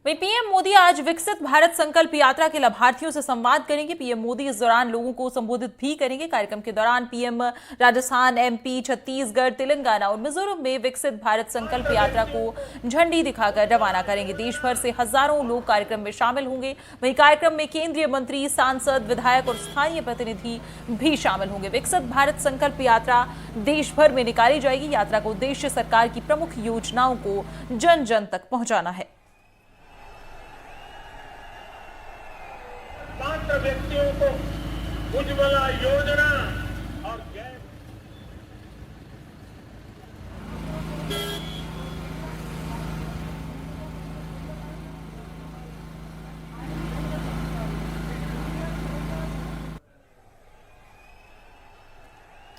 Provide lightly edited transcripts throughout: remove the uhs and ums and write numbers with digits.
वहीं पीएम मोदी आज विकसित भारत संकल्प यात्रा के लाभार्थियों से संवाद करेंगे। पीएम मोदी इस दौरान लोगों को संबोधित भी करेंगे। कार्यक्रम के दौरान पीएम राजस्थान, एमपी, छत्तीसगढ़, तेलंगाना और मिजोरम में विकसित भारत संकल्प यात्रा को झंडी दिखाकर रवाना करेंगे। देश भर से हजारों लोग कार्यक्रम में शामिल होंगे। वहीं कार्यक्रम में केंद्रीय मंत्री, सांसद, विधायक और स्थानीय प्रतिनिधि भी शामिल होंगे। विकसित भारत संकल्प यात्रा देश भर में निकाली जाएगी। यात्रा का उद्देश्य सरकार की प्रमुख योजनाओं को जन जन तक पहुंचाना है। पात्र व्यक्तियों को उज्ज्वला योजना और गैस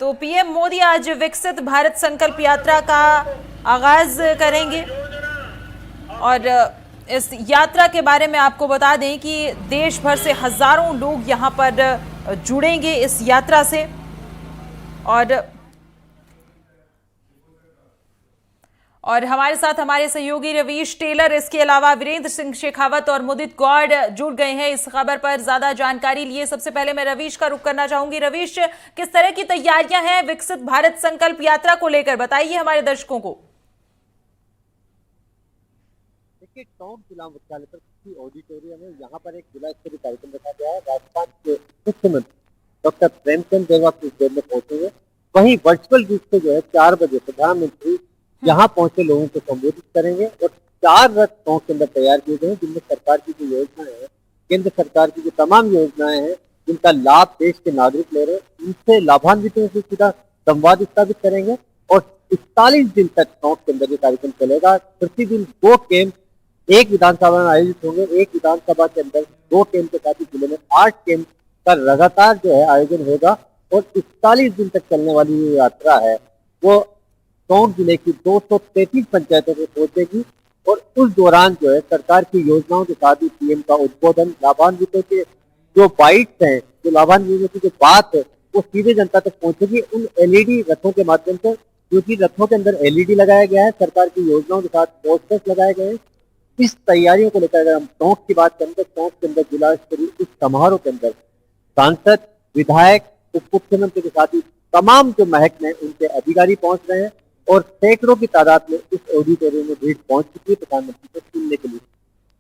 तो पीएम मोदी आज विकसित भारत संकल्प यात्रा का आगाज करेंगे और इस यात्रा के बारे में आपको बता दें कि देश भर से हजारों लोग यहां पर जुड़ेंगे इस यात्रा से। और हमारे साथ हमारे सहयोगी रवीश टेलर, इसके अलावा वीरेंद्र सिंह शेखावत और मुदित गौड़ जुड़ गए हैं इस खबर पर ज्यादा जानकारी लिए। सबसे पहले मैं रवीश का रुख करना चाहूंगी। रवीश, किस तरह की तैयारियां हैं विकसित भारत संकल्प यात्रा को लेकर, बताइए हमारे दर्शकों को। टाउन जिला मुख्यालय पर किसी ऑडिटोरियम में यहाँ पर एक जिला स्तरीय कार्यक्रम रखा गया है। राजस्थान के मुख्यमंत्री डॉक्टर प्रेमचंद देवा इस देर में पहुंचेंगे। वहीं वर्चुअल रूप से जो है 4 बजे प्रधानमंत्री यहाँ पहुंचे लोगों को संबोधित करेंगे और 4 रथ गाँव के अंदर तैयार किए गए हैं, जिनमें सरकार की जो योजनाएं हैं, केंद्र सरकार की जो तमाम योजनाएं हैं, जिनका लाभ देश के नागरिक ले रहे हैं, उनसे लाभान्वितों से सीधा संवाद स्थापित करेंगे। और 41 दिन तक गाँव के अंदर ये कार्यक्रम चलेगा। प्रतिदिन 2 कैंप एक विधानसभा में आयोजित होंगे। एक विधानसभा के अंदर 2 कैंप के साथ ही जिले में 8 कैंप का लगातार जो है आयोजन होगा। और 41 दिन तक चलने वाली ये यात्रा है वो टोंक जिले की 233 पंचायतों में पहुंचेगी। और उस दौरान जो है सरकार की योजनाओं के साथ ही पीएम का उद्बोधन, लाभान्वितों के जो बाइट्स हैं, जो लाभान्वितों की जो बात है, वो सीधे जनता तक पहुंचेगी उन एलईडी रथों के माध्यम से, क्योंकि रथों के अंदर एलईडी लगाया गया है। सरकार की योजनाओं के साथ पोस्टर्स लगाए गए हैं। इस तैयारियों को लेकर अगर हम टोंक की बात करें तो टोंक के अंदर जिला स्तरीय इस समारोह के अंदर सांसद, विधायक, उप मुख्यमंत्री के साथ ही तमाम जो महकमे हैं उनके अधिकारी पहुंच रहे हैं और सैकड़ों की तादाद में इस ऑडिटोरियम में भीड़ पहुंच चुकी है प्रधानमंत्री को सुनने के लिए।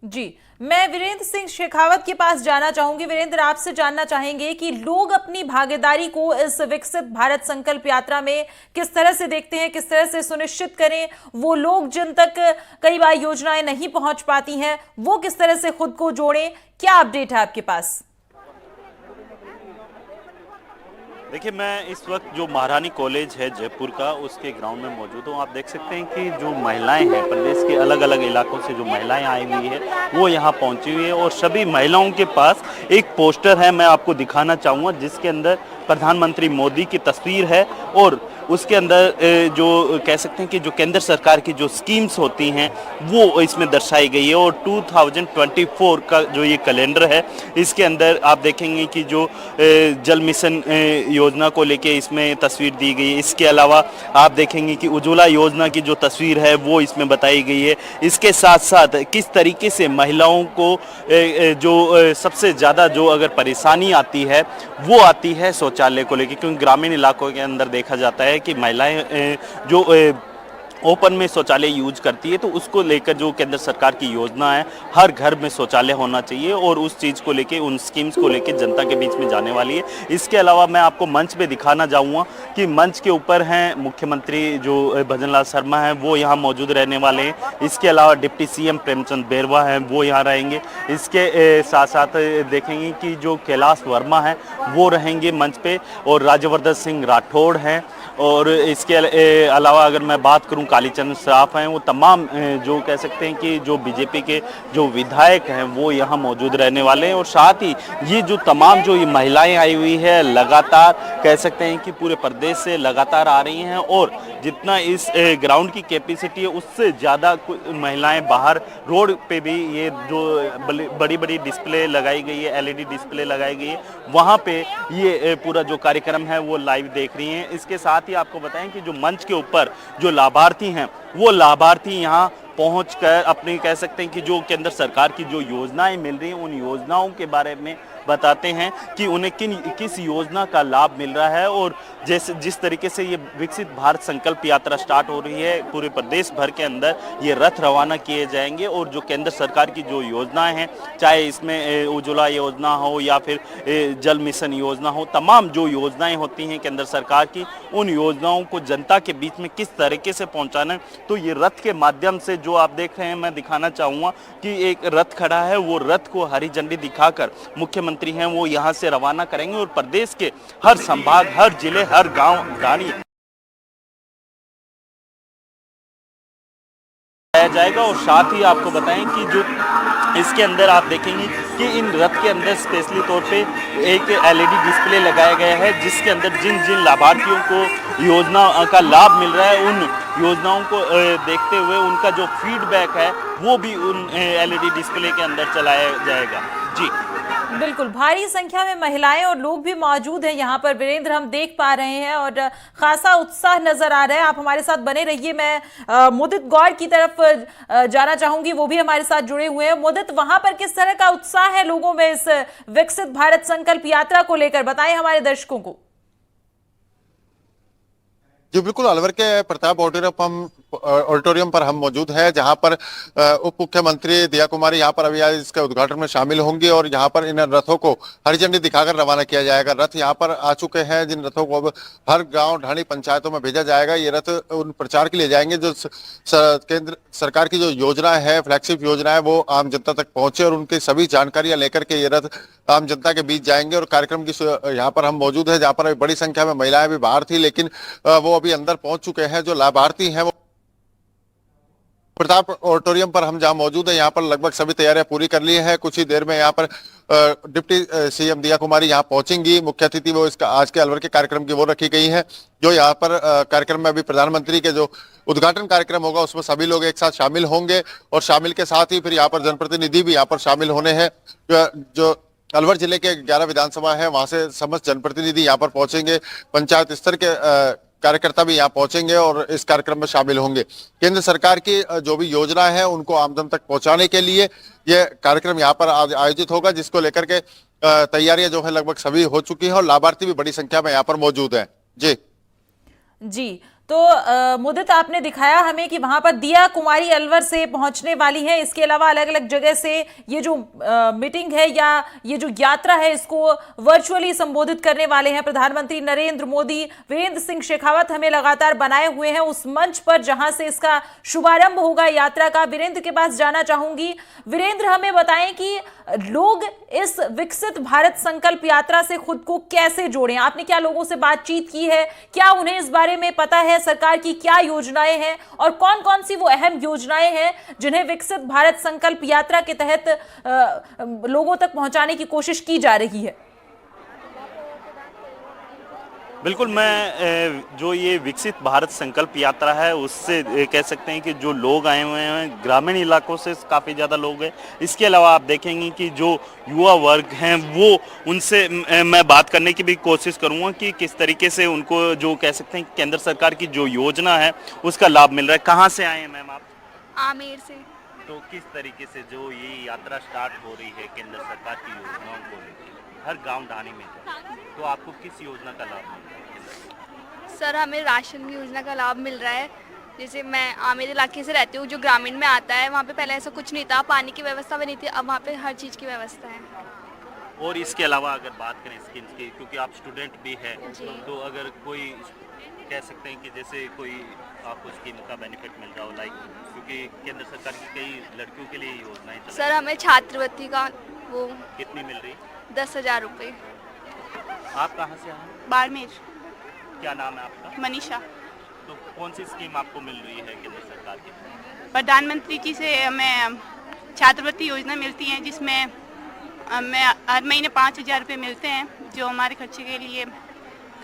जी, मैं वीरेंद्र सिंह शेखावत के पास जाना चाहूंगी। वीरेंद्र, आपसे जानना चाहेंगे कि लोग अपनी भागीदारी को इस विकसित भारत संकल्प यात्रा में किस तरह से देखते हैं, किस तरह से सुनिश्चित करें वो लोग जिन तक कई बार योजनाएं नहीं पहुंच पाती हैं, वो किस तरह से खुद को जोड़ें, क्या अपडेट है आपके पास? देखिए, मैं इस वक्त जो महारानी कॉलेज है जयपुर का, उसके ग्राउंड में मौजूद हूँ। आप देख सकते हैं कि जो महिलाएं हैं, प्रदेश के अलग अलग इलाकों से जो महिलाएं आई हुई है वो यहाँ पहुँची हुई है और सभी महिलाओं के पास एक पोस्टर है, मैं आपको दिखाना चाहूँगा, जिसके अंदर प्रधानमंत्री मोदी की तस्वीर है और उसके अंदर जो कह सकते हैं कि जो केंद्र सरकार की जो स्कीम्स होती हैं वो इसमें दर्शाई गई है। और 2024 का जो ये कैलेंडर है, इसके अंदर आप देखेंगे कि जो जल मिशन योजना को लेके इसमें तस्वीर दी गई है। इसके अलावा आप देखेंगे कि उज्ज्वला योजना की जो तस्वीर है वो इसमें बताई गई है। इसके साथ साथ किस तरीके से महिलाओं को जो सबसे ज़्यादा जो अगर परेशानी आती है वो आती है शौचालय को लेकर, क्योंकि ग्रामीण इलाकों के अंदर देखा जाता है कि महिलाएं जो ओपन में शौचालय यूज करती है, तो उसको लेकर जो केंद्र सरकार की योजना है, हर घर में शौचालय होना चाहिए और उस चीज़ को लेके, उन स्कीम्स को लेके जनता के बीच में जाने वाली है। इसके अलावा मैं आपको मंच पे दिखाना चाहूँगा कि मंच के ऊपर हैं मुख्यमंत्री जो भजनलाल शर्मा हैं, वो यहाँ मौजूद रहने वाले हैं। इसके अलावा डिप्टी सीएम प्रेमचंद बेरवा हैं, वो यहाँ रहेंगे। इसके साथ साथ देखेंगे कि जो कैलाश वर्मा हैं वो रहेंगे मंच पे और राज्यवर्धन सिंह राठौड़ हैं। और इसके अलावा अगर मैं बात करूं, कालीचरण श्राफ हैं, वो तमाम जो कह सकते हैं कि जो बीजेपी के जो विधायक हैं वो यहाँ मौजूद रहने वाले हैं। और साथ ही ये जो तमाम जो ये महिलाएं आई हुई है, लगातार कह सकते हैं कि पूरे प्रदेश से लगातार आ रही हैं और जितना इस ग्राउंड की कैपेसिटी है उससे ज़्यादा महिलाएं बाहर रोड पे भी ये जो बड़ी बड़ी डिस्प्ले लगाई गई है, एलईडी डिस्प्ले लगाई गई है, वहाँ पे ये पूरा जो कार्यक्रम है वो लाइव देख रही हैं। इसके साथ ही आपको बताएं कि जो मंच के ऊपर जो लाभार्थी हैं वो लाभार्थी यहाँ पहुंचकर अपनी कह सकते हैं कि जो केंद्र सरकार की जो योजनाएं मिल रही हैं उन योजनाओं के बारे में बताते हैं कि उन्हें किस योजना का लाभ मिल रहा है। और जिस तरीके से ये विकसित भारत संकल्प यात्रा स्टार्ट हो रही है, पूरे प्रदेश भर के अंदर ये रथ रवाना किए जाएंगे और जो केंद्र सरकार की जो योजनाएं हैं, चाहे इसमें उज्ज्वला योजना हो या फिर जल मिशन योजना हो, तमाम जो योजनाएं होती हैं केंद्र सरकार की, उन योजनाओं को जनता के बीच में किस तरीके से पहुंचाना है, तो ये रथ के माध्यम से जो आप देख रहे हैं, मैं दिखाना चाहूँगा कि एक रथ खड़ा है, वो रथ को हरी झंडी दिखाकर मुख्यमंत्री हैं वो यहाँ से रवाना करेंगे और प्रदेश के हर संभाग, हर जिले, हर गांव गाड़ी जाएगा। और साथ ही आपको बताएं कि जो इसके अंदर आप देखेंगे कि इन रथ के अंदर स्पेशली तौर पे एक एलईडी डिस्प्ले लगाया गया है, जिसके अंदर जिन जिन लाभार्थियों को योजना का लाभ मिल रहा है, उन योजनाओं को देखते हुए उनका जो फीडबैक है वो भी उन एलईडी डिस्प्ले के अंदर चलाया जाएगा। जी बिल्कुल, भारी संख्या में महिलाएं और लोग भी मौजूद हैं यहाँ पर वीरेंद्र, हम देख पा रहे हैं और खासा उत्साह नजर आ रहा है। आप हमारे साथ बने रहिए। मैं मुदित गौड़ की तरफ जाना चाहूंगी, वो भी हमारे साथ जुड़े हुए हैं। मुदित, वहां पर किस तरह का उत्साह है लोगों में इस विकसित भारत संकल्प यात्रा को लेकर, बताएं हमारे दर्शकों को। जी बिल्कुल, अलवर के प्रताप ऑडिटोरियम पर हम मौजूद हैं, जहां पर उप मुख्यमंत्री दिया कुमारी यहाँ पर अभी आज इसके उद्घाटन में शामिल होंगी और यहाँ पर इन रथों को हरी झंडी दिखाकर रवाना किया जाएगा। रथ यहाँ पर आ चुके हैं, जिन रथों को अब हर गांव ढाणी पंचायतों में भेजा जाएगा। ये रथ उन प्रचार के लिए जाएंगे जो केंद्र सरकार की जो योजना है, फ्लैगशिप योजना है, वो आम जनता तक पहुंचे और उनकी सभी जानकारियां लेकर के ये रथ आम जनता के बीच जाएंगे। और कार्यक्रम की यहाँ पर हम मौजूद है, जहाँ पर अभी बड़ी संख्या में महिलाएं भी बाहर थी, लेकिन वो अभी अंदर पहुंच चुके हैं। जो लाभार्थी हैं वो प्रताप ऑडिटोरियम पर हम जहां मौजूद है, यहाँ पर लगभग सभी तैयारियां पूरी कर ली है। कुछ ही देर में यहाँ पर डिप्टी सीएम दिया कुमारी यहाँ पहुंचेंगी। मुख्य अतिथि वो इसका आज के अलवर के कार्यक्रम की वो रखी गई है। जो यहाँ पर कार्यक्रम में अभी प्रधानमंत्री के जो उद्घाटन कार्यक्रम होगा उसमें सभी लोग एक साथ शामिल होंगे और शामिल के साथ ही फिर यहाँ पर जनप्रतिनिधि भी यहाँ पर शामिल होने हैं। जो अलवर जिले के 11 विधानसभा है, वहां से समस्त जनप्रतिनिधि यहाँ पर पहुंचेंगे। पंचायत स्तर के कार्यकर्ता भी यहाँ पहुंचेंगे और इस कार्यक्रम में शामिल होंगे। केंद्र सरकार की जो भी योजना है उनको आमजन तक पहुंचाने के लिए ये कार्यक्रम यहाँ पर आयोजित होगा, जिसको लेकर के तैयारियां जो है लगभग सभी हो चुकी है और लाभार्थी भी बड़ी संख्या में यहाँ पर मौजूद है। जी तो मुदित, आपने दिखाया हमें कि वहां पर दिया कुमारी अलवर से पहुंचने वाली हैं। इसके अलावा अलग अलग जगह से ये जो मीटिंग है या ये जो यात्रा है, इसको वर्चुअली संबोधित करने वाले हैं प्रधानमंत्री नरेंद्र मोदी। वीरेंद्र सिंह शेखावत हमें लगातार बनाए हुए हैं उस मंच पर जहां से इसका शुभारंभ होगा यात्रा का। वीरेंद्र के पास जाना चाहूंगी। वीरेंद्र, हमें बताएं कि लोग इस विकसित भारत संकल्प यात्रा से खुद को कैसे जोड़ें? आपने क्या लोगों से बातचीत की है? क्या उन्हें इस बारे में पता है सरकार की क्या योजनाएं हैं और कौन कौन सी वो अहम योजनाएं हैं जिन्हें विकसित भारत संकल्प यात्रा के तहत लोगों तक पहुंचाने की कोशिश की जा रही है? बिल्कुल, मैं जो ये विकसित भारत संकल्प यात्रा है उससे कह सकते हैं कि जो लोग आए हुए हैं ग्रामीण इलाकों से काफ़ी ज़्यादा लोग हैं। इसके अलावा आप देखेंगे कि जो युवा वर्ग हैं वो उनसे मैं बात करने की भी कोशिश करूंगा कि किस तरीके से उनको जो कह सकते हैं केंद्र सरकार की जो योजना है उसका लाभ मिल रहा है। कहाँ से आए हैं मैम आप? आमेर से। तो किस तरीके से जो ये यात्रा स्टार्ट हो रही है केंद्र सरकार की योजनाओं को लेकर हर गाँव ढाणी में, तो आपको किस योजना का लाभ मिल रहा है? सर, हमें राशन की योजना का लाभ मिल रहा है। जैसे मैं आमेर इलाके से रहती हूँ, जो ग्रामीण में आता है, वहाँ पे पहले ऐसा कुछ नहीं था, पानी की व्यवस्था भी नहीं थी, अब वहाँ पे हर चीज़ की व्यवस्था है। और इसके अलावा अगर बात करें स्कीम्स की, क्योंकि आप स्टूडेंट भी हैं, तो अगर कोई कह सकते हैं कि जैसे कोई आपको स्कीम का बेनिफिट मिल रहा हो, लाइक क्योंकि केंद्र सरकार की कई लड़कियों के लिए योजनाएं चल रही हैं। सर, हमें छात्रवृत्ति का वो कितनी मिल रही? 10,000 रुपये। आप कहाँ से आए? बाड़मेर। क्या नाम है आपका? मनीषा। तो कौन सी स्कीम आपको मिल रही है केंद्र सरकार की? प्रधानमंत्री जी से हमें छात्रवृत्ति योजना मिलती है, जिसमें हमें हर महीने 5,000 रुपये मिलते हैं, जो हमारे खर्चे के लिए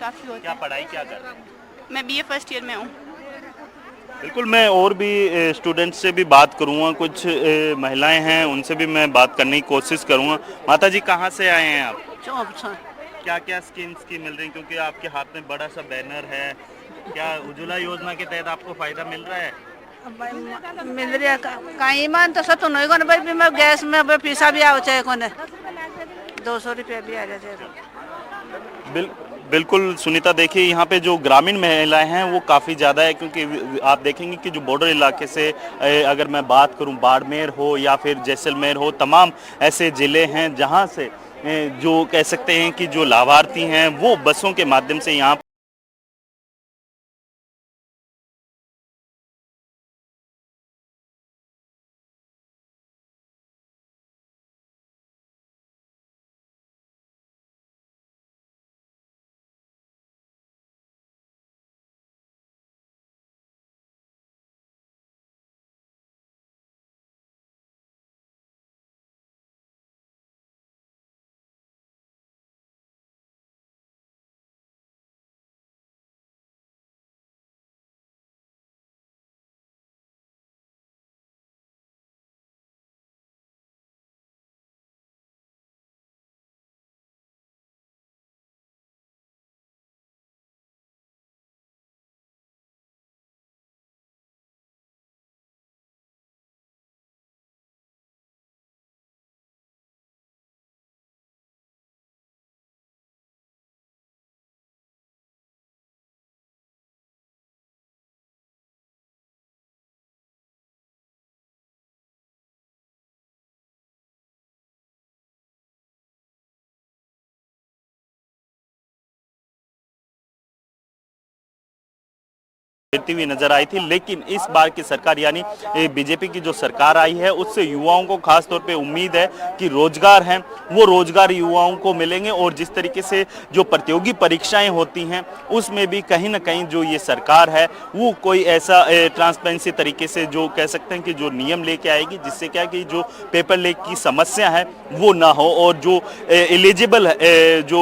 काफ़ी होता है। क्या पढ़ाई क्या कर रहे हैं? मैं BA फर्स्ट ईयर में हूँ। बिल्कुल, मैं और भी स्टूडेंट्स से भी बात करूँगा, कुछ महिलाएं हैं उनसे भी मैं बात करने की कोशिश करूँगा। माता जी, कहाँ से आए हैं आप? चौक से। क्या क्या स्कीम्स की मिल रही, क्योंकि आपके हाथ में बड़ा सा बैनर है, क्या उज्ज्वला योजना के तहत आपको फायदा मिल रहा है? मिल रही है कहीं ईमान तो सतो नहीं कोने भाई मैं गैस में पैसा भी आओ चाहे कोने 200 रुपया भी आ जाए। बिल्कुल सुनीता, देखिए यहाँ पे जो ग्रामीण महिलाएं हैं वो काफ़ी ज़्यादा है, क्योंकि आप देखेंगे कि जो बॉर्डर इलाके से अगर मैं बात करूँ, बाड़मेर हो या फिर जैसलमेर हो, तमाम ऐसे ज़िले हैं जहाँ से जो कह सकते हैं कि जो लाभार्थी हैं वो बसों के माध्यम से यहाँ गिरती हुई नजर आई थी। लेकिन इस बार की सरकार यानी बीजेपी की जो सरकार आई है उससे युवाओं को खास तौर पे उम्मीद है कि रोजगार हैं वो रोजगार युवाओं को मिलेंगे, और जिस तरीके से जो प्रतियोगी परीक्षाएं होती हैं उसमें भी कहीं ना कहीं जो ये सरकार है वो कोई ऐसा ट्रांसपेरेंसी तरीके से जो कह सकते हैं कि जो नियम लेके आएगी जिससे क्या कि जो पेपर लीक की समस्या है वो ना हो, और जो एलिजिबल जो